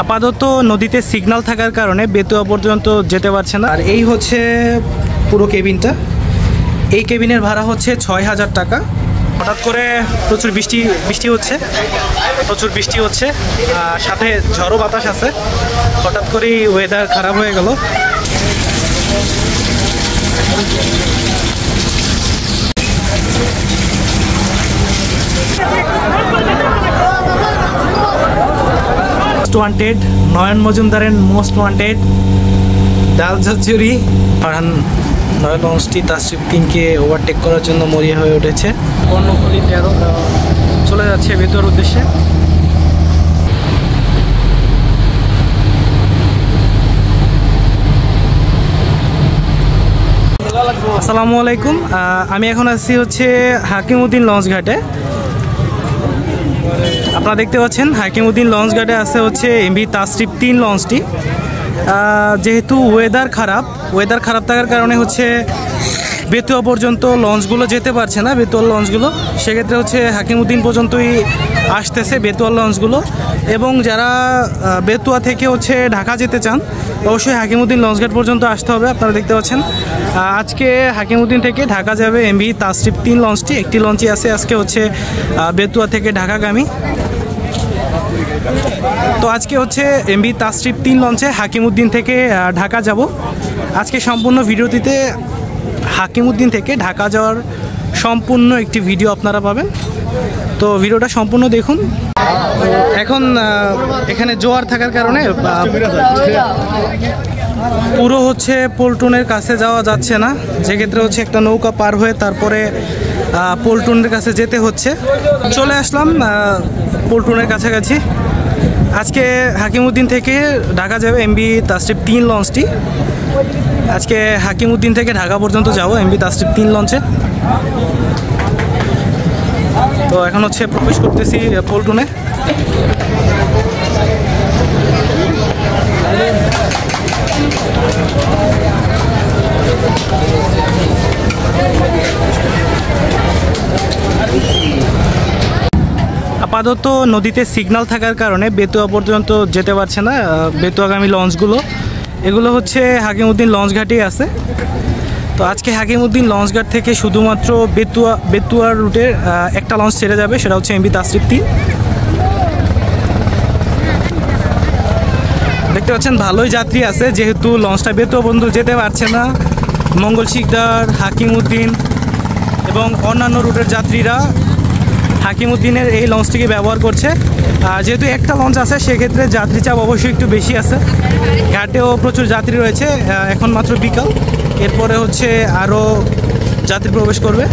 আপাতত নদীতে সিগন্যাল থাকার কারণে বেতুয়া পর্যন্ত যেতে পারছে না। আর এই হচ্ছে পুরো কেবিনটা। এই কেবিনের ভাড়া হচ্ছে ৬,০০০ টাকা। হঠাৎ করে প্রচুর বৃষ্টি হচ্ছে, সাথে ঝড়ো বাতাস আছে। হঠাৎ করেই ওয়েদার খারাপ হয়ে গেল। ওয়ান্টেড নয়ন মজুমদারের মোস্ট ওয়ান্টেড ডাল ঝরঝরি ফারহান নয়ন লঞ্চটি তাসরিফ তিনকে ওভারটেক করার জন্য মরিয়া হয়ে উঠেছে। কর্ণফুলী 13 চলে যাচ্ছে বেতুয়ার উদ্দেশ্যে। আসসালামু আলাইকুম। আমি এখন আছি হচ্ছে হাকিমউদ্দিন লঞ্চ ঘাটে। আপনারা দেখতে পাচ্ছেন হাকিমউদ্দিন লঞ্চ ঘাটে আছে হচ্ছে এমভি তাসরিফ 3 লঞ্চটি। যেহেতু ওয়েদার খারাপ থাকার কারণে হচ্ছে বেতুয়া পর্যন্ত লঞ্চগুলো যেতে পারছে না, বেতুয়ার লঞ্চগুলো। সেক্ষেত্রে হচ্ছে হাকিমউদ্দিন পর্যন্তই আসতেছে বেতুয়ার লঞ্চগুলো। এবং যারা বেতুয়া থেকে হচ্ছে ঢাকা যেতে চান অবশ্যই হাকিমউদ্দিন লঞ্চঘাট পর্যন্ত আসতে হবে। আপনারা দেখতে পাচ্ছেন আজকে হাকিমউদ্দিন থেকে ঢাকা যাবে এমভি তাসরিফ 3 লঞ্চটি। একটি লঞ্চই আছে আজকে হচ্ছে বেতুয়া থেকে ঢাকাগামী। তো আজকে হচ্ছে এমভি তাসরিফ 3 লঞ্চে হাকিমউদ্দিন থেকে ঢাকা যাব। আজকে সম্পূর্ণ ভিডিওটিতে হাকিমউদ্দিন থেকে ঢাকা যাওয়ার সম্পূর্ণ একটি ভিডিও আপনারা পাবেন। তো ভিডিওটা সম্পূর্ণ দেখুন। এখন এখানে জোয়ার থাকার কারণে পুরো হচ্ছে পল্টনের কাছে যাওয়া যাচ্ছে না, যেক্ষেত্রে হচ্ছে একটা নৌকা পার হয়ে তারপরে পল্টনের কাছে যেতে হচ্ছে। চলে আসলাম পল্টনের কাছাকাছি। আজকে হাকিমউদ্দিন থেকে ঢাকা যাবে এমভি তাসরিফ 3 লঞ্চটি। আজকে হাকিমউদ্দিন থেকে ঢাকা পর্যন্ত যাব এমভি তাসরিফ 3 লঞ্চে। তো এখন হচ্ছে প্রবেশ করতেছি পল্টনে। আপাতত নদীতে সিগন্যাল থাকার কারণে বেতুয়া পর্যন্ত যেতে পারছে না বেতুয়াগামী লঞ্চগুলো। এগুলো হচ্ছে হাকিমউদ্দিন লঞ্চ ঘাটেই আছে। তো আজকে হাকিমউদ্দিন লঞ্চ ঘাট থেকে শুধুমাত্র বেতুয়ার রুটের একটা লঞ্চ ছেড়ে যাবে, সেটা হচ্ছে এমভি তাসরিফ 3। দেখতে পাচ্ছেন ভালোই যাত্রী আছে, যেহেতু লঞ্চটা বেতুয়া পর্যন্ত যেতে পারছে না। মঙ্গল শিকদার, হাকিমউদ্দিন এবং অন্যান্য রুটের যাত্রীরা হাকিমউদ্দিনের এই লঞ্চটিকে ব্যবহার করছে। যেহেতু একটা লঞ্চ আছে সেক্ষেত্রে যাত্রী চাপ অবশ্যই একটু বেশি আছে। ঘাটেও প্রচুর যাত্রী রয়েছে। এখন মাত্র বিকাল, এরপরে হচ্ছে আরও যাত্রী প্রবেশ করবে।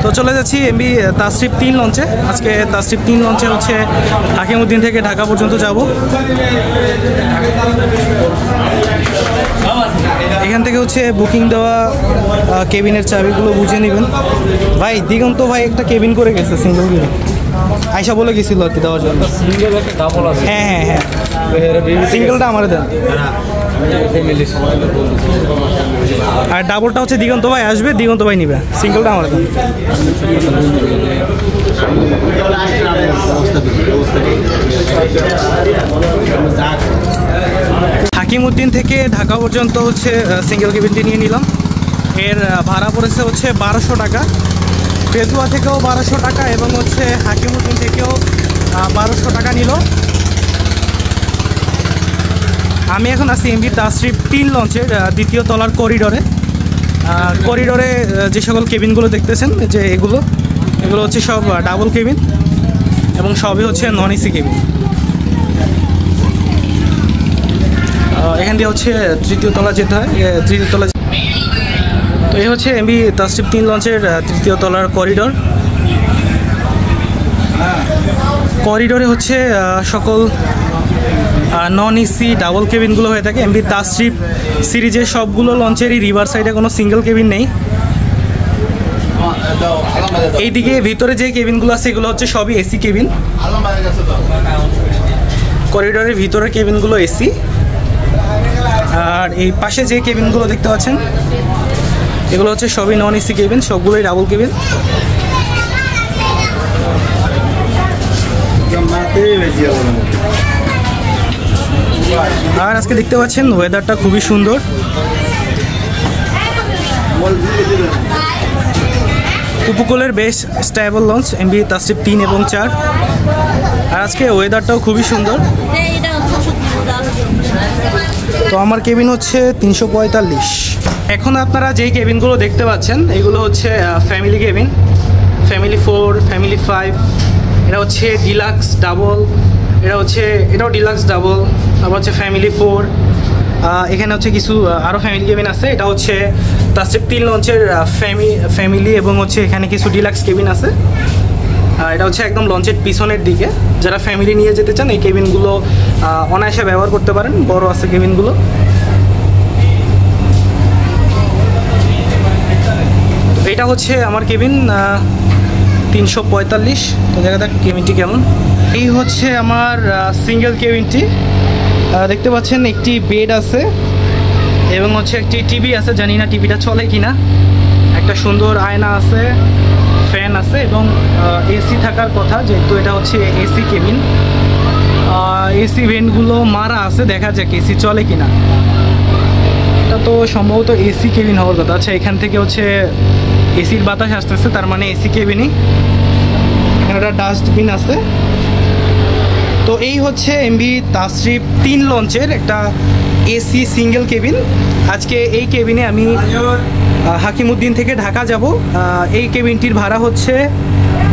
তো চলে যাচ্ছি এমভি তাসরিফ 3 লঞ্চে। আজকে তাসরিফ 3 লঞ্চে হচ্ছে হাকিমউদ্দিন থেকে ঢাকা পর্যন্ত যাব। এখান থেকে হচ্ছে বুকিং দেওয়া কেবিনের চাবিগুলো বুঝে নেবেন। ভাই দিগন্ত ভাই একটা কেবিন করে গেছে, সিঙ্গেল কেবিন আয়সা বলে গেছিল আর কি দেওয়ার জন্য। হ্যাঁ, সিঙ্গেলটা আমার দেন। আর ডাবলটা হচ্ছে দিগন্ত ভাই আসবে, দিগন্ত ভাই নিবে। সিঙ্গেলটা আমার দেন। হাকিমউদ্দিন থেকে ঢাকা পর্যন্ত হচ্ছে সিঙ্গেল কেবিনটি নিয়ে নিলাম। এর ভাড়া পড়েছে হচ্ছে 1200 টাকা। বেতুয়া থেকেও 1200 টাকা এবং হচ্ছে হাকিমউদ্দিন থেকেও 1200 টাকা নিল। আমি এখন আছি এমভি তাসরিফ 3 লঞ্চের দ্বিতীয় তলার করিডোরে যে সকল কেবিনগুলো দেখতেছেন, যে এগুলো হচ্ছে সব ডাবল কেবিন এবং সবই হচ্ছে নন এসি কেবিন। এখান দিয়ে হচ্ছে তৃতীয় তলা যেতে হয়। তৃতীয় তলা তো এই হচ্ছে এমভি তাসরিফ 3 লঞ্চের তৃতীয় তলার করিডোরে হচ্ছে সকল নন এসি ডাবল কেবিনগুলো হয়ে থাকে। এমভি তাসরিফ সিরিজের সবগুলো লঞ্চেরই রিভার সাইডে কোনো সিঙ্গেল কেবিন নেই। এইদিকে ভিতরে যে কেবিনগুলো আছে এগুলো হচ্ছে সবই এসি কেবিন। করিডোরের ভিতরের কেবিনগুলো এসি, আর এই পাশে যে কেবিনগুলো দেখতে পাচ্ছেন এগুলো হচ্ছে সবই নন এসি কেবিন, সবগুলোই ডাবল কেবিন। আর আজকে দেখতে পাচ্ছেন ওয়েদারটা খুবই সুন্দর। উপকূলের বেশ স্টেবল লঞ্চ এমভি তাসরিফ 3 এবং 4। আর আজকে ওয়েদারটাও খুবই সুন্দর। তো আমার কেবিন হচ্ছে 345। এখন আপনারা যেই কেবিনগুলো দেখতে পাচ্ছেন এগুলো হচ্ছে ফ্যামিলি কেবিন, ফ্যামিলি 4, ফ্যামিলি 5। এটা হচ্ছে ডিলাক্স ডাবল, এটাও ডিলাক্স ডাবল। তারপর হচ্ছে ফ্যামিলি 4। এখানে হচ্ছে কিছু আরও ফ্যামিলি কেবিন আছে। এটা হচ্ছে তাসরিফ 3 লঞ্চের ফ্যামিলি এবং হচ্ছে এখানে কিছু ডিলাক্স কেবিন আছে। এটা হচ্ছে একদম লঞ্চের পিছনের দিকে। যারা ফ্যামিলি নিয়ে যেতে চান এই কেবিনগুলো অনায়াসে ব্যবহার করতে পারেন, বড় আছে কেবিনগুলো। এটা হচ্ছে আমার কেবিন 345। তো দেখা যাক কেবিনটি কেমন। এই হচ্ছে আমার সিঙ্গেল কেবিনটি। দেখতে পাচ্ছেন একটি বেড আছে এবং হচ্ছে একটি টিভি আছে, জানি না টিভিটা চলে কিনা। একটা সুন্দর আয়না আছে, ফ্যান আছে এবং এসি থাকার কথা, যেহেতু এটা হচ্ছে এসি কেবিন। এসি ভেন্টগুলো মারা আছে, দেখা যাক এসি চলে কিনা। এটা তো সম্ভবত এসি কেবিন হওয়ার কথা। আচ্ছা, এখান থেকে হচ্ছে এসির বাতাস আসতেছে, তার মানে এসি কেবিনই। এখানে একটা ডাস্টবিন আছে। তো এই হচ্ছে এমভি তাসরিফ 3 লঞ্চের একটা এসি সিঙ্গেল কেবিন। আজকে এই কেবিনে আমি হাকিমউদ্দিন থেকে ঢাকা যাব। এই কেবিনটির ভাড়া হচ্ছে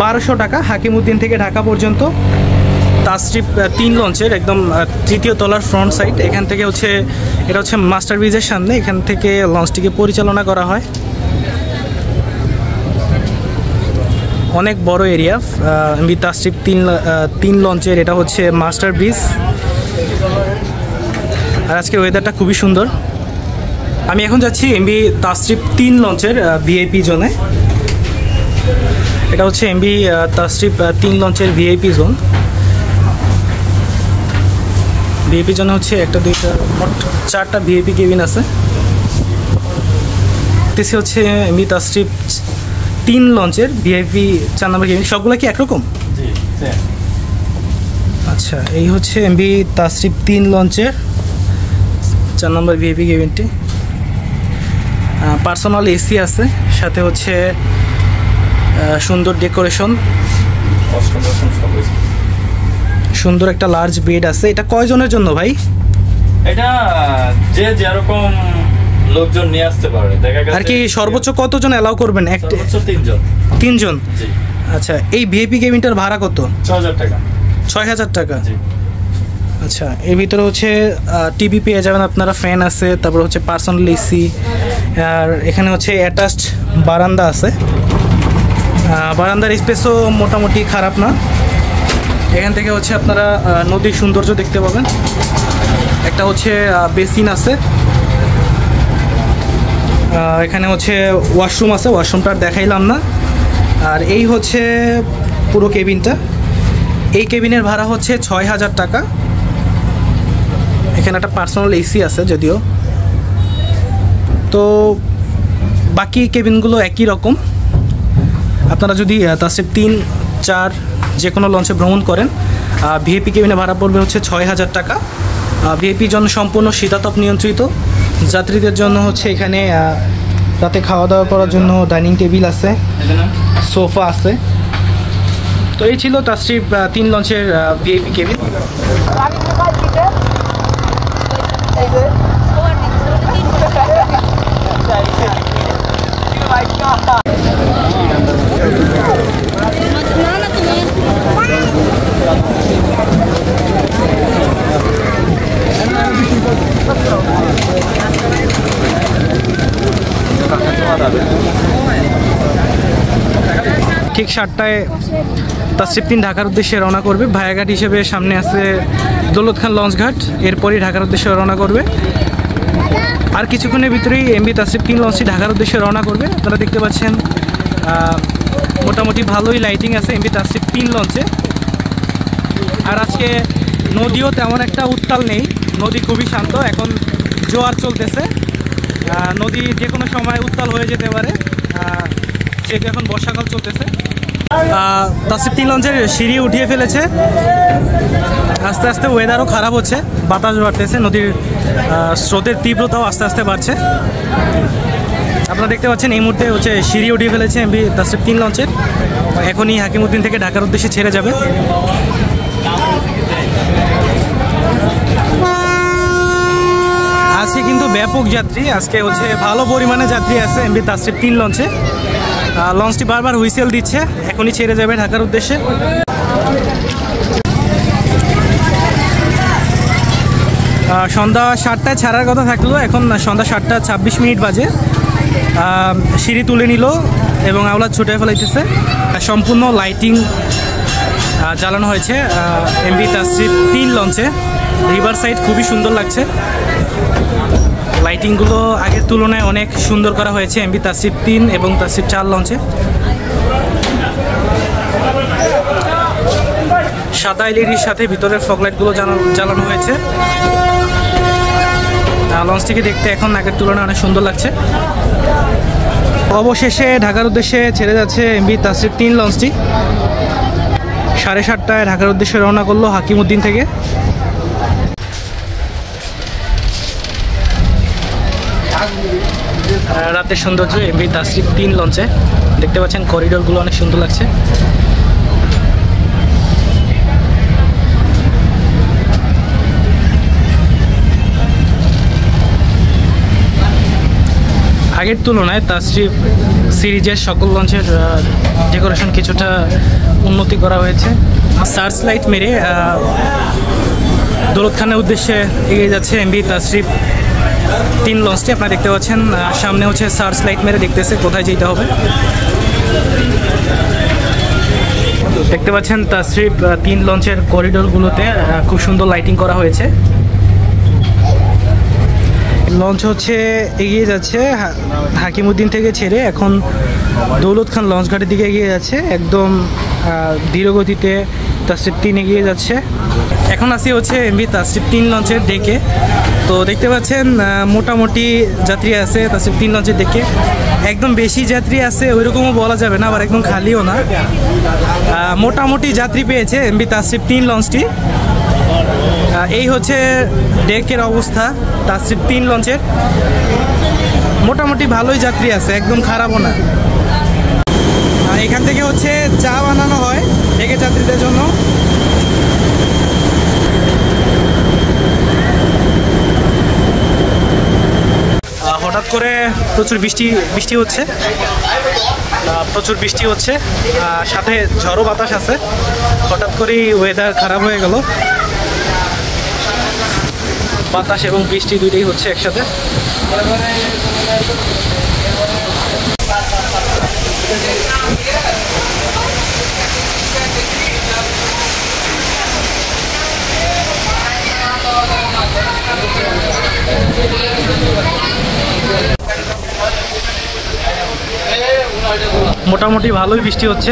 1200 টাকা, হাকিমউদ্দিন থেকে ঢাকা পর্যন্ত। তাসরিফ 3 লঞ্চের একদম 3য় তলার ফ্রন্ট সাইড। এখান থেকে হচ্ছে এটা হচ্ছে মাস্টার ব্রিজের সামনে, এখান থেকে লঞ্চটিকে পরিচালনা করা হয়। অনেক বড় এরিয়া এমভি তাসরিফ 3 লঞ্চের। এটা হচ্ছে মাস্টার ব্রিজ। আর আজকে ওয়েদারটা খুবই সুন্দর। আমি এখন যাচ্ছি এমভি তাসরিফ 3 লঞ্চের ভিআইপি জোনে। এটা হচ্ছে এমভি তাসরিফ 3 লঞ্চের ভিআইপি জোন। ভিআইপি জোনে হচ্ছে 1টা 2টা মোট 4টা ভিআইপি কেবিন আছে। এসি হচ্ছে এমভি তাসরিফ 3 লঞ্চের ভিআইপি 4 নম্বর কেবিন। সবগুলো কি একরকম? আচ্ছা, এই হচ্ছে এমভি তাসরিফ 3 লঞ্চের 4 নম্বর ভিআইপি কেবিনটি। পার্সোনাল এসি আছে, সাথে হচ্ছে সুন্দর ডেকোরেশন, সুন্দর একটা লার্জ বেড আছে। এটা কয়জনের জন্য ভাই? এটা যে যেরকম লোকজন নিয়ে আসতে পারে। দেখা গেছে আর কি সর্বোচ্চ কতজন অ্যালাউ করবেন? সর্বোচ্চ 3 জন। 3 জন? জি। আচ্ছা, এই ভিআইপি কেবিনটার ভাড়া কত? 6000 টাকা। 6000 টাকা? জি। আচ্ছা, এর ভিতরে হচ্ছে টিভি পেয়ে যাবেন আপনারা, ফ্যান আছে, তারপর হচ্ছে পার্সোনাল এসি। আর এখানে হচ্ছে অ্যাটাচড বারান্দা আছে। বারান্দার স্পেসও মোটামুটি খারাপ না। এখান থেকে হচ্ছে আপনারা নদীর সৌন্দর্য দেখতে পাবেন। একটা হচ্ছে বেসিন আছে, এখানে হচ্ছে ওয়াশরুম আছে, ওয়াশরুমটা দেখাইলাম না। আর এই হচ্ছে পুরো কেবিনটা। এই কেবিনের ভাড়া হচ্ছে 6000 টাকা। এখানে একটা পার্সোনাল এসি আছে যদিও। তো বাকি কেবিনগুলো একই রকম। আপনারা যদি তাসরিফ 3, 4 যে কোনো লঞ্চে ভ্রমণ করেন, ভিআইপি কেবিনে ভাড়া পড়বে হচ্ছে 6000 টাকা। ভিআইপির জন্য সম্পূর্ণ শীতাতপ নিয়ন্ত্রিত। যাত্রীদের জন্য হচ্ছে এখানে রাতে খাওয়া দাওয়া করার জন্য ডাইনিং টেবিল আছে, সোফা আছে। তো এই ছিল তাসরিফ 3 লঞ্চের ভিআইপি কেবিন। ঠিক 7টায় তাসরিফ 3 ঢাকার উদ্দেশ্যে রওনা করবে। ভায়াঘাট হিসেবে সামনে আছে দৌলত খান লঞ্চ ঘাট, এরপরই ঢাকার উদ্দেশ্যে রওনা করবে। আর কিছুক্ষণের ভিতরেই এমভি তাসরিফ 3 লঞ্চটি ঢাকার উদ্দেশ্যে রওনা করবে। আপনারা দেখতে পাচ্ছেন মোটামুটি ভালোই লাইটিং আছে এমভি তাসরিফ 3 লঞ্চে। আর আজকে নদীও তেমন একটা উত্তাল নেই, নদী খুবই শান্ত। এখন জোয়ার চলতেছে, নদী যে কোনো সময় উত্তাল হয়ে যেতে পারে, যেহেতু এখন বর্ষাকাল চলতেছে। তাসরিফ 3 লঞ্চের সিঁড়ি উঠিয়ে ফেলেছে। আস্তে আস্তে ওয়েদারও খারাপ হচ্ছে, বাতাস বাড়তেছে, নদীর স্রোতের তীব্রতাও আস্তে আস্তে বাড়ছে। আপনারা দেখতে পাচ্ছেন এই মুহূর্তে হচ্ছে সিঁড়ি উঠিয়ে ফেলেছে এমভি তাসরিফ 3 লঞ্চের। এখনই হাকিমউদ্দিন থেকে ঢাকার উদ্দেশ্যে ছেড়ে যাবে। আজকে কিন্তু ব্যাপক যাত্রী, আজকে হচ্ছে ভালো পরিমাণে যাত্রী আছে এমভি তাসরিফ 3 লঞ্চে। লঞ্চটি বারবার হুইসেল দিচ্ছে, এখনই ছেড়ে যাবে ঢাকার উদ্দেশ্যে। সন্ধ্যা 7টায় ছাড়ার কথা থাকলেও এখন সন্ধ্যা 7টা 26 মিনিট বাজে। সিঁড়ি তুলে নিল এবং আওলাদ ছুটে ফেলাইতেছে। সম্পূর্ণ লাইটিং জ্বালানো হয়েছে এমভি তাসরিফ 3 লঞ্চে। রিভার সাইড খুবই সুন্দর লাগছে, লাইটিংগুলো আগের তুলনায় অনেক সুন্দর করা হয়েছে এমভি তাসরিফ 3 এবং তাসরিফ 4 লঞ্চে। সাদা এলইডির সাথে ভিতরের ফগলাইটগুলো জ্বালানো হয়েছে। লঞ্চটিকে দেখতে এখন আগের তুলনায় অনেক সুন্দর লাগছে। অবশেষে ঢাকার উদ্দেশ্যে ছেড়ে যাচ্ছে এমভি তাসরিফ 3 লঞ্চটি। 7:30টায় ঢাকার উদ্দেশ্যে রওনা করলো হাকিমউদ্দিন থেকে। রাতের সৌন্দর্য এমভি তাসরিফ 3 লঞ্চে দেখতে পাচ্ছেন, করিডোরগুলো অনেক সুন্দর লাগছে। আগের তুলনায় তাসরিফ সিরিজের সকল লঞ্চের ডেকোরেশন কিছুটা উন্নতি করা হয়েছে। সার্চ লাইট মেরে দৌলত খানের উদ্দেশ্যে এগিয়ে যাচ্ছে এমভি তাসরিফ 3 লঞ্চটি। আপনারা দেখতে পাচ্ছেন সামনে হচ্ছে সার্চ লাইট মেরে দেখতেছে কোথায় যেতে হবে। দেখতে পাচ্ছেন তাসরিফ 3 লঞ্চের করিডোরগুলোতে খুব সুন্দর লাইটিং করা হয়েছে। লঞ্চ হচ্ছে এগিয়ে যাচ্ছে হাকিমউদ্দিন থেকে ছেড়ে এখন দৌলত খান লঞ্চ ঘাটের দিকে এগিয়ে যাচ্ছে। একদম ধীরগতিতে তাসরিফ 3 এগিয়ে যাচ্ছে। এখন আসি হচ্ছে এমভি তাসরিফ 3 লঞ্চের ডেকে। তো দেখতে পাচ্ছেন মোটামুটি যাত্রী আছে তাসরিফ 3 লঞ্চের ডেকে। একদম বেশি যাত্রী আছে ওইরকমও বলা যাবে না, আবার একদম খালিও না। মোটামুটি যাত্রী পেয়েছে এমভি তাসরিফ 3 লঞ্চটি। এই হচ্ছে ডেকের অবস্থা তাসরিফ 3 লঞ্চের। মোটামুটি ভালোই যাত্রী আছে, একদম খারাপও না। এখান থেকে হচ্ছে চা বানানো হয় ডেকে যাত্রীদের জন্য। হঠাৎ করে প্রচুর বৃষ্টি হচ্ছে, সাথে ঝড়ো বাতাস আছে। হঠাৎ করেই ওয়েদার খারাপ হয়ে গেল, বাতাস এবং বৃষ্টি দুইটাই হচ্ছে একসাথে। মোটামুটি ভালোই বৃষ্টি হচ্ছে।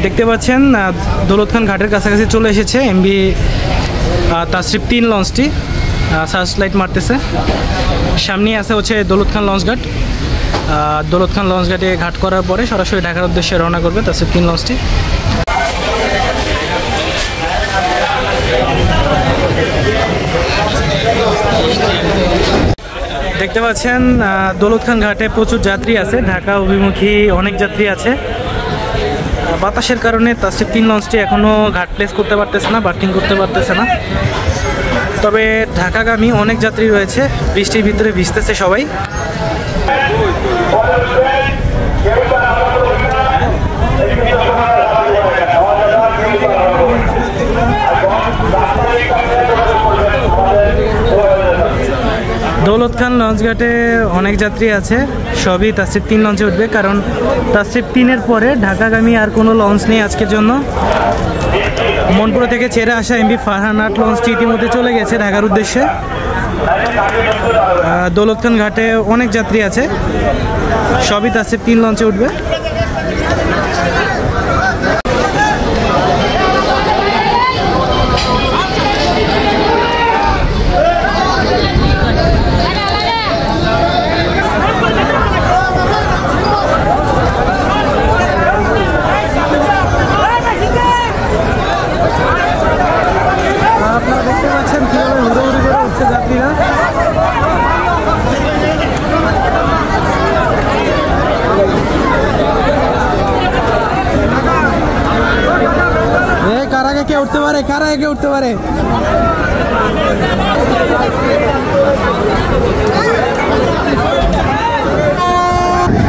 দেখতে পাচ্ছেন দৌলত খান ঘাটের কাছাকাছি চলে এসেছে এমভি তাসরিফ 3 লঞ্চটি। সার্চ লাইট মারতেছে। সামনে আছে হচ্ছে দৌলত খান লঞ্চ ঘাট। দৌলত খান লঞ্চ ঘাটে ঘাট করার পরে সরাসরি ঢাকার উদ্দেশ্যে রওনা করবে তাসরিফ 3 লঞ্চটি। দেখতে পাচ্ছেন দৌলত খান ঘাটে প্রচুর যাত্রী আছে, ঢাকা অভিমুখী অনেক যাত্রী আছে। বাতাসের কারণে তাসরিফ 3 লঞ্চটি এখনও ঘাট প্লেস করতে পারতেছে না, বার্কিং করতে পারতেছে না। তবে ঢাকাগামী অনেক যাত্রী রয়েছে, বৃষ্টির ভিতরে ভিজতেছে সবাই। দৌলত খান লঞ্চ ঘাটে অনেক যাত্রী আছে, সবই তাসরিফ 3 লঞ্চে উঠবে, কারণ তাসরিফ 3-এর পরে ঢাকাগামী আর কোনো লঞ্চ নেই আজকের জন্য। মনপুরা থেকে ছেড়ে আসা এমভি ফারহান 8 লঞ্চটি ইতিমধ্যে চলে গেছে ঢাকার উদ্দেশ্যে। দৌলত খান ঘাটে অনেক যাত্রী আছে, সবই তাসরিফ 3 লঞ্চে উঠবে। কারা একে উঠতে পারে।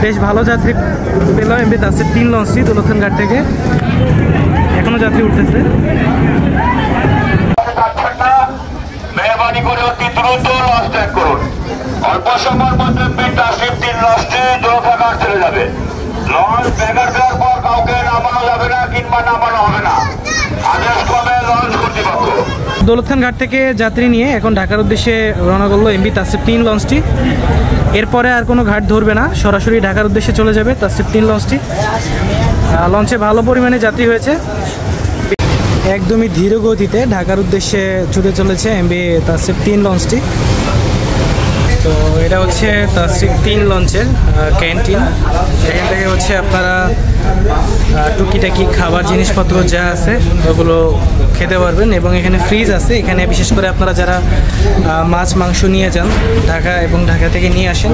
বেশ ভালো যাত্রী পেল এমবি তাসরিফ 3 লঞ্চটি দৌলতখান ঘাট থেকে। এখনো যাত্রী উঠতেছে। মেহরবানি করে অতি দ্রুত লঞ্চ ত্যাগ করুন। অল্প সময়ের মধ্যে এমবি তাসরিফ 3 লঞ্চটি দৌলতখান ঘাট চলে যাবে। লঞ্চ ব্যাগার দেওয়ার পর কাউকে নামানো যাবে না কিংবা নামানো হবে না, আদেশ ক্রমে লঞ্চ কর্তৃপক্ষ। দৌলতখান ঘাট থেকে যাত্রী নিয়ে এখন ঢাকার উদ্দেশ্যে রওনা করলো এমবি তাসরিফ 3 লঞ্চটি। এরপরে আর কোনো ঘাট ধরবে না, সরাসরি ঢাকার উদ্দেশ্যে চলে যাবে তাসরিফ 3 লঞ্চটি। লঞ্চে ভালো পরিমাণে যাত্রী হয়েছে। একদমই ধীর গতিতে ঢাকার উদ্দেশ্যে ছুটে চলেছে এমবি তাসরিফ 3 লঞ্চটি। তো এটা হচ্ছে তাসরিফ 3 লঞ্চের ক্যান্টিন। এখান থেকে হচ্ছে আপনারা টুকিটাকি খাবার জিনিসপত্র যা আছে ওগুলো খেতে পারবেন এবং এখানে ফ্রিজ আছে। এখানে বিশেষ করে আপনারা যারা মাছ মাংস নিয়ে যান ঢাকা এবং ঢাকা থেকে নিয়ে আসেন,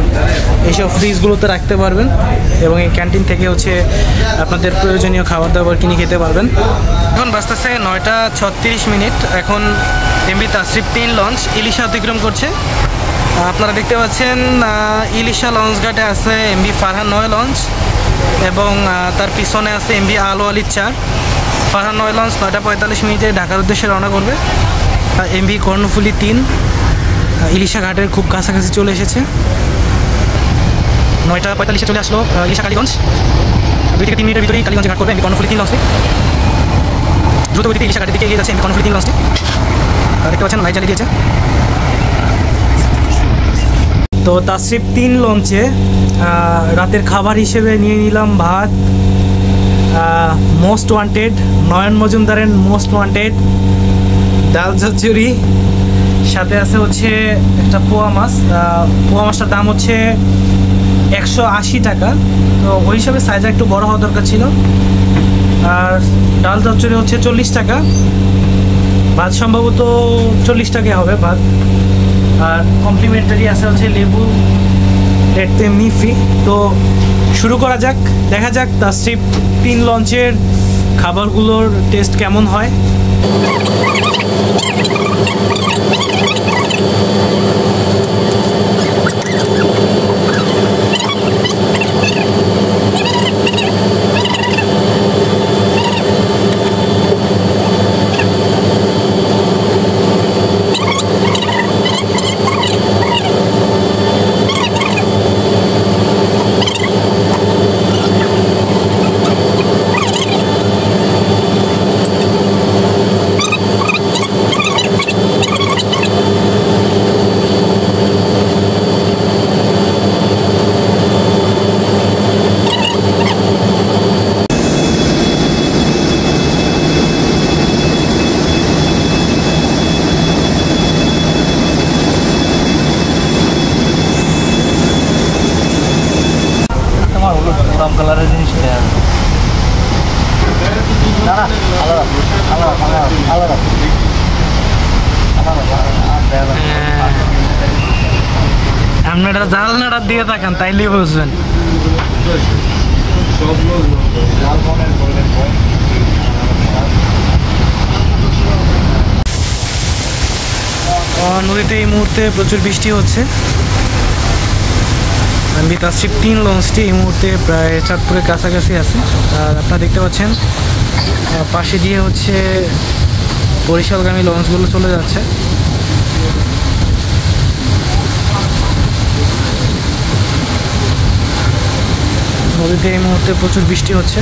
এইসব ফ্রিজগুলোতে রাখতে পারবেন এবং এই ক্যান্টিন থেকে হচ্ছে আপনাদের প্রয়োজনীয় খাবার দাবার কিনে খেতে পারবেন। এখন বাজতেছে 9টা 36 মিনিট। এখন এমবি তাসরিফ 3 লঞ্চ ইলিশা অতিক্রম করছে। আপনারা দেখতে পাচ্ছেন ইলিশা লঞ্চ ঘাটে আছে এমবি ফারহান 9 লঞ্চ এবং তার পিছনে আছে এমবি আলো আলী 4। ফারহান 9 লঞ্চ 9টা 45 মিনিটে ঢাকার উদ্দেশ্যে রওনা করবে। এমবি কর্ণফুলী 3 ইলিশা ঘাটের খুব কাছাকাছি চলে এসেছে। 9টা 45-এ চলে আসলো ইলিশা কালীগঞ্জ। 2 থেকে 3 মিনিটের ভিতরেই কালীগঞ্জে ঘাট করবে এমবি কর্ণফুলী 3 লঞ্চটি। দ্রুত গতিতে ইলিশা ঘাটের দিকে এগিয়ে যাচ্ছে এমবি কর্ণফুলী 3 লঞ্চটি। দেখতে পাচ্ছেন লাইট জ্বালিয়ে দিয়েছে। তো তাসরিফ 3 লঞ্চে রাতের খাবার হিসেবে নিয়ে নিলাম ভাত, মোস্ট ওয়ান্টেড নয়ন মজুমদারের মোস্ট ওয়ান্টেড ডাল চচ্চড়ি, সাথে আছে হচ্ছে একটা পোয়া মাছ। পোয়া মাছটার দাম হচ্ছে 180 টাকা। তো ওই হিসাবে সাইজ একটু বড় হওয়া দরকার ছিল। আর ডাল চচ্চড়ি হচ্ছে 40 টাকা। ভাত সম্ভবত 40 টাকা হবে ভাত। আর কমপ্লিমেন্টারি আছে হচ্ছে লেবু, প্লেট তেমনি ফ্রি। তো শুরু করা যাক, দেখা যাক তাসরিফ 3 লঞ্চের খাবারগুলোর টেস্ট কেমন হয়। কালারের জিনিস আপনারা জানালাটা দিয়ে থাকেন তাইলেই বুঝবেন। নদীতে এই মুহূর্তে প্রচুর বৃষ্টি হচ্ছে। এমবি তাসরিফ 3 লঞ্চটি এই মুহূর্তে প্রায় চাঁদপুরের কাছাকাছি আছে। আর আপনারা দেখতে পাচ্ছেন পাশে দিয়ে হচ্ছে বরিশালগামী লঞ্চগুলো চলে যাচ্ছে। নদীতে এই মুহূর্তে প্রচুর বৃষ্টি হচ্ছে।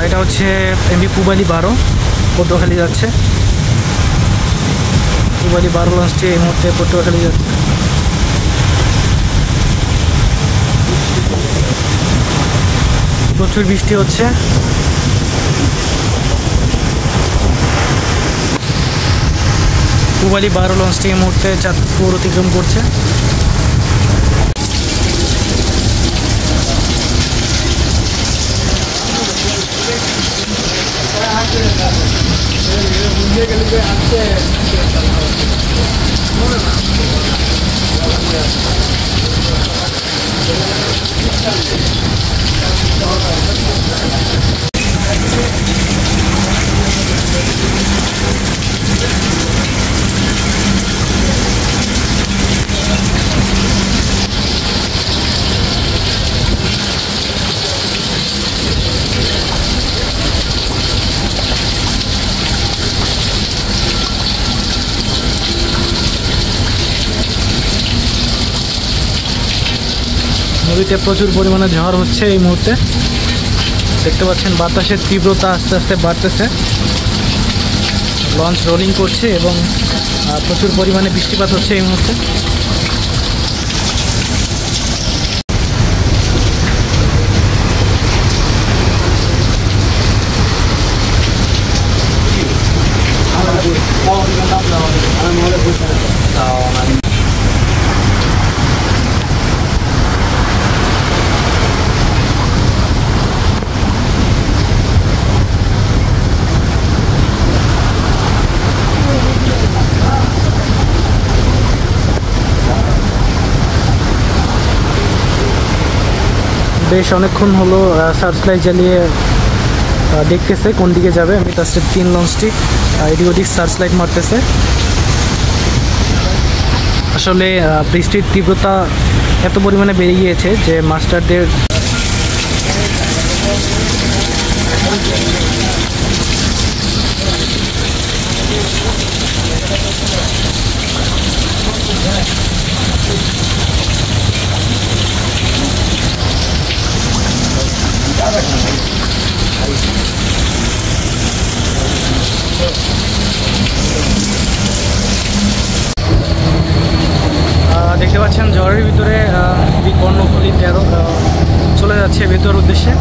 এটা হচ্ছে এমবি পুবালি 12 পটুয়াখালী যাচ্ছে। পুবালি 12 লঞ্চটি এই মুহূর্তে পটুয়াখালী যাচ্ছে। প্রচুর বৃষ্টি হচ্ছে। পুবালি 12 লঞ্চটি এই মুহূর্তে চাঁদপুর অতিক্রম করছে। নদীতে প্রচুর পরিমাণে ঝড় হচ্ছে এই মুহূর্তে। দেখতে পাচ্ছেন বাতাসের তীব্রতা আস্তে আস্তে বাড়তেছে, লঞ্চ রোলিং করছে এবং প্রচুর পরিমাণে বৃষ্টিপাত হচ্ছে এই মুহূর্তে। বেশ অনেকক্ষণ হলো সার্চ লাইট জ্বালিয়ে দেখতেছে কোন দিকে যাবে। আমি তাস্ট্রিপ 3 লঞ্চটি এদিক ওদিক সার্চ লাইট মারতেছে। আসলে বৃষ্টির তীব্রতা এত পরিমাণে বেড়ে গিয়েছে যে মাস্টারদের দেখতে পাচ্ছেন ঝড়ের ভিতরে কর্ণফুলী 13 চলে যাচ্ছে ভেতর উদ্দেশ্যে।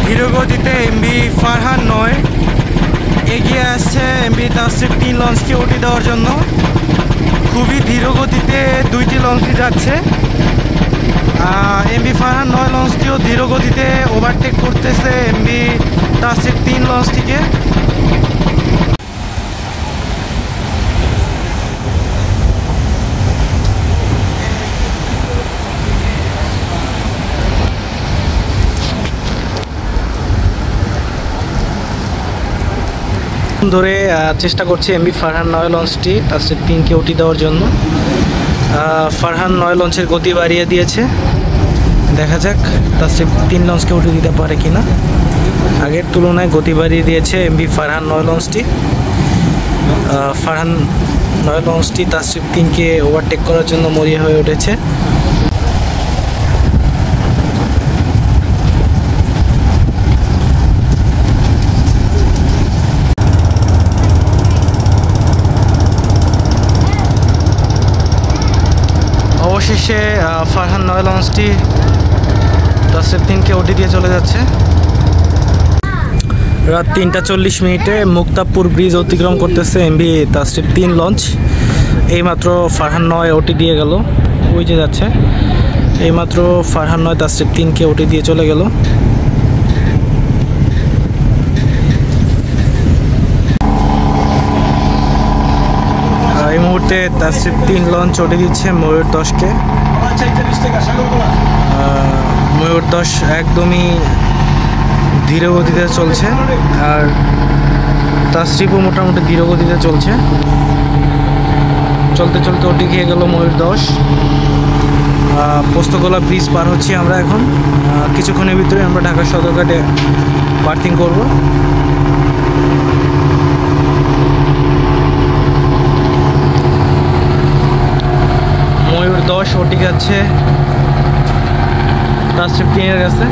ধীরগতিতে এমভি ফারহান 9 এগিয়ে আসছে এমভি তাস্ট্রিপ 3 লঞ্চকে ওটি দেওয়ার জন্য। খুবই ধীরগতিতে দুইটি লঞ্চই যাচ্ছে। এমভি ফারহান 9 লঞ্চটিও ধীরগতিতে ওভারটেক করতেছে এমভি তাস্ট্রিপ 3 লঞ্চটিকে। ধরে চেষ্টা করছে এমভি ফারহান 9 লঞ্চটি তাস্ট্রিপ 3কে ওটি দেওয়ার জন্য। ফারহান 9 লঞ্চের গতি বাড়িয়ে দিয়েছে, দেখা যাক তাস্ট্রিপ 3 লঞ্চকে ওটি দিতে পারে কিনা। আগের তুলনায় গতি বাড়িয়ে দিয়েছে এমভি ফারহান 9 লঞ্চটি। ফারহান 9 লঞ্চটি তাস্ট্রিপ 3কে ওভারটেক করার জন্য মরিয়া হয়ে উঠেছে। অবশেষে ফারহান 9 লঞ্চটি তাস্ট্রিপ 3কে ওটি দিয়ে চলে যাচ্ছে। রাত 3টা 40 মিনিটে মুক্তাপুর ব্রিজ অতিক্রম করতেছে এমভি তাস্ট্রিপ 3 লঞ্চ। এইমাত্র ফারহান 9 ওটি দিয়ে গেল, ওই যে যাচ্ছে। এইমাত্র ফারহান 9 তাস্ট্রিপ 3কে ওটি দিয়ে চলে গেল। এই মুহূর্তে তাস্ট্রিপ 3 লঞ্চ ওটি দিচ্ছে ময়ূর 10কে। ময়ূর 10 একদমই ধীর গতিতে চলছে, আর তাস্ট্রিপও মোটামুটি ধীর গতিতে চলছে। চলতে চলতে ওটি গিয়ে গেল ময়ূর 10। পোস্তগোলা ব্রিজ পার হচ্ছি আমরা এখন। কিছুক্ষণের ভিতরে আমরা ঢাকা সদরঘাটে বার্থিং করব। ময়ূর 10 ওটি যাচ্ছে তাস্ট্রিপ 3 এর কাছে।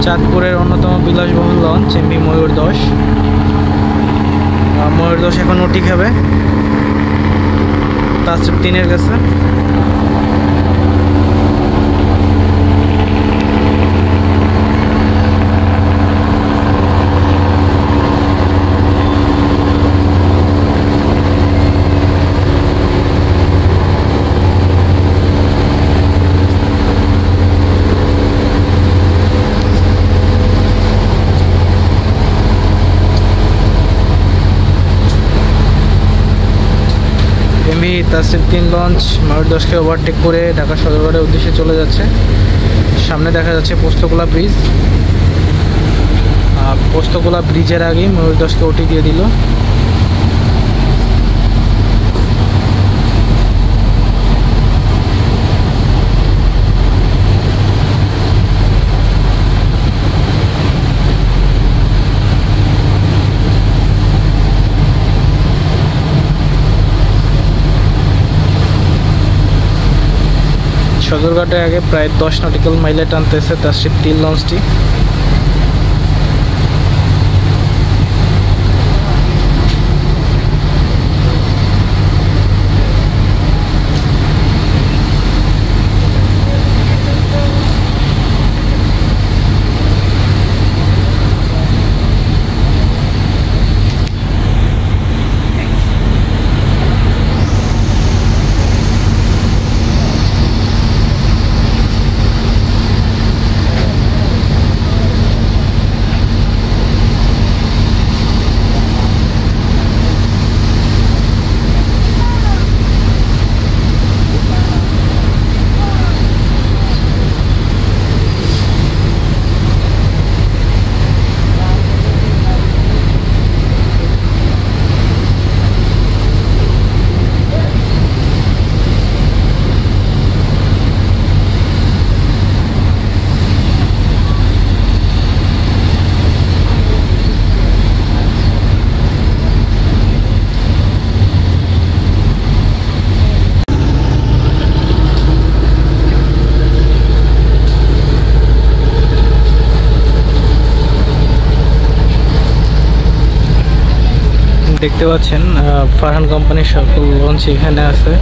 চাঁদপুরের অন্যতম বিলাসবহুল লঞ্চ এমভি ময়ূর 10। ময়ূর 10 এখন ওটি খাবে তাস্ট্রিপ 3 এর কাছে। তাসরিফ 3 লঞ্চ ময়ূর 10কে ওভারটেক করে ঢাকা সদরঘাটের উদ্দেশ্যে চলে যাচ্ছে। সামনে দেখা যাচ্ছে পোস্তগোলা ব্রিজ। পোস্তগোলা ব্রিজের আগে ময়ূর 10কে ওটি দিয়ে দিল। সদরঘাটে আগে প্রায় 10 নটিক্যাল মাইলে টানতেছে তাসরিফ 3 লঞ্চটি। দেখতে পাচ্ছেন ফারহান কোম্পানির সকল লঞ্চ এখানে আছে।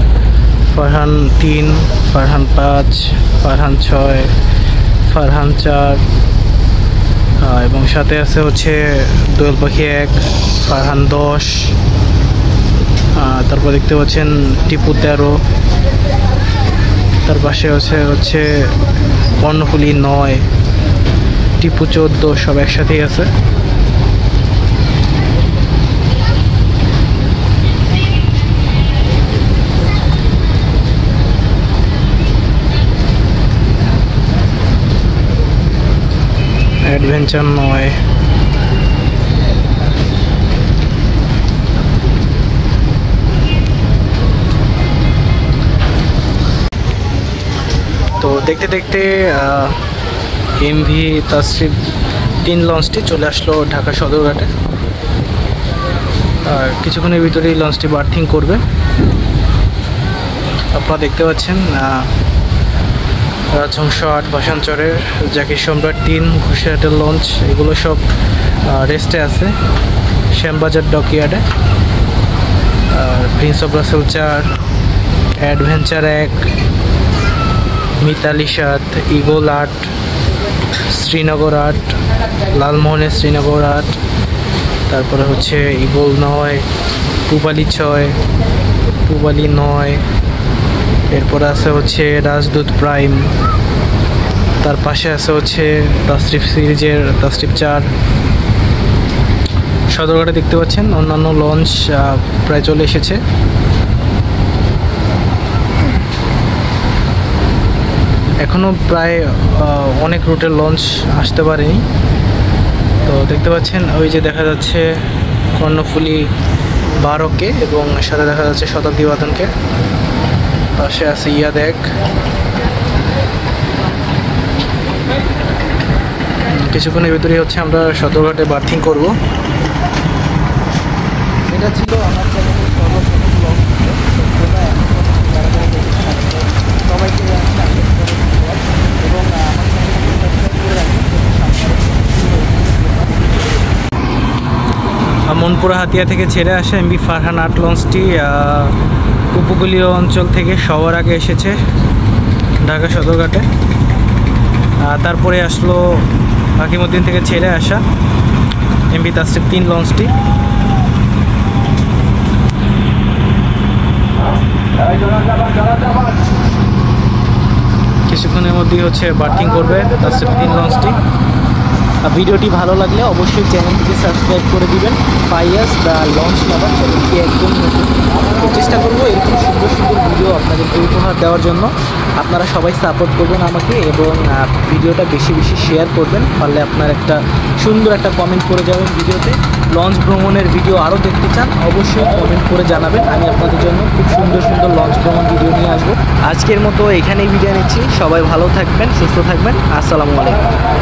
ফারহান 3, ফারহান 5, ফারহান 6, ফারহান 4 এবং সাথে আছে হচ্ছে দোয়েল পাখি 1, ফারহান 10। তারপর দেখতে পাচ্ছেন টিপু 13, তার পাশে হচ্ছে কর্ণফুলী 9, টিপু 14, সব একসাথেই আছে। অ্যাডভেঞ্চার 9। তো দেখতে দেখতে এমভি তাসরিফ 3 লঞ্চটি চলে আসলো ঢাকা সদরঘাটে। আর কিছুক্ষণের ভিতরেই লঞ্চটি বার্থিং করবে। আপনারা দেখতে পাচ্ছেন রাজহংস 8 ভাসানচরের, জাকির সম্রাট 3, ঘুষিরহাটের লঞ্চ এগুলো সব রেস্টে আছে শ্যামবাজার ডকইয়ার্ডে। আর Prince of Russell 4, Adventure 1, Mitali 7, Eagle 8, Srinagar 8, লালমোহনের শ্রীনগর 8, তারপরে হচ্ছে ইগল 9, পূবালি 6, পূবালি 9, এরপর আছে হচ্ছে রাজদূত প্রাইম, তার পাশে আছে হচ্ছে তাসরিফ সিরিজের তাসরিফ 4। সদরঘাটে দেখতে পাচ্ছেন অন্যান্য লঞ্চ প্রায় চলে এসেছে। এখনও প্রায় অনেক রুটের লঞ্চ আসতে পারেনি। তো দেখতে পাচ্ছেন ওই যে দেখা যাচ্ছে কর্ণফুলী 12কে এবং সাথে দেখা যাচ্ছে শতাব্দী বাদনকে, পাশে আছে ইয়াদ 1। কিছুক্ষণের ভিতরে হচ্ছে আমরা সদরঘাটে বার্থিং করব। এটা ছিল আমার চ্যানেলের সর্বপ্রথম ব্লগ। সবাইকে এবং আমার চ্যানেলকে সাবস্ক্রাইব করে রাখবেন। মনপুরা হাতিয়া থেকে ছেড়ে আসা এমভি ফারহান 8 লঞ্চটি উপকূলীয় অঞ্চল থেকে সবার আগে এসেছে ঢাকা সদরঘাটে। তারপরে আসলো হাকিমউদ্দিন থেকে ছেড়ে আসা এমভি তাসরিফ 3 লঞ্চটি। কিছুক্ষণের মধ্যেই হচ্ছে বার্থিং করবে তাসরিফ 3 লঞ্চটি। ভিডিওটি ভালো লাগলে অবশ্যই চ্যানেলটিকে সাবস্ক্রাইব করে দিবেন। ফাইয়াস দ্য লঞ্চ লাভার চ্যানেলটি একদম নতুন, তো চেষ্টা করবো এরকম সুন্দর সুন্দর ভিডিও আপনাদেরকে উপহার দেওয়ার জন্য। আপনারা সবাই সাপোর্ট করবেন আমাকে এবং ভিডিওটা বেশি বেশি শেয়ার করবেন। পারলে আপনার একটা সুন্দর একটা কমেন্ট করে যাবেন। ভিডিওতে লঞ্চ ভ্রমণের ভিডিও আরও দেখতে চান অবশ্যই কমেন্ট করে জানাবেন। আমি আপনাদের জন্য খুব সুন্দর সুন্দর লঞ্চ ভ্রমণ ভিডিও নিয়ে আসবো। আজকের মতো এখানেই বিদায় নিচ্ছি। সবাই ভালো থাকবেন, সুস্থ থাকবেন। আসসালামু আলাইকুম।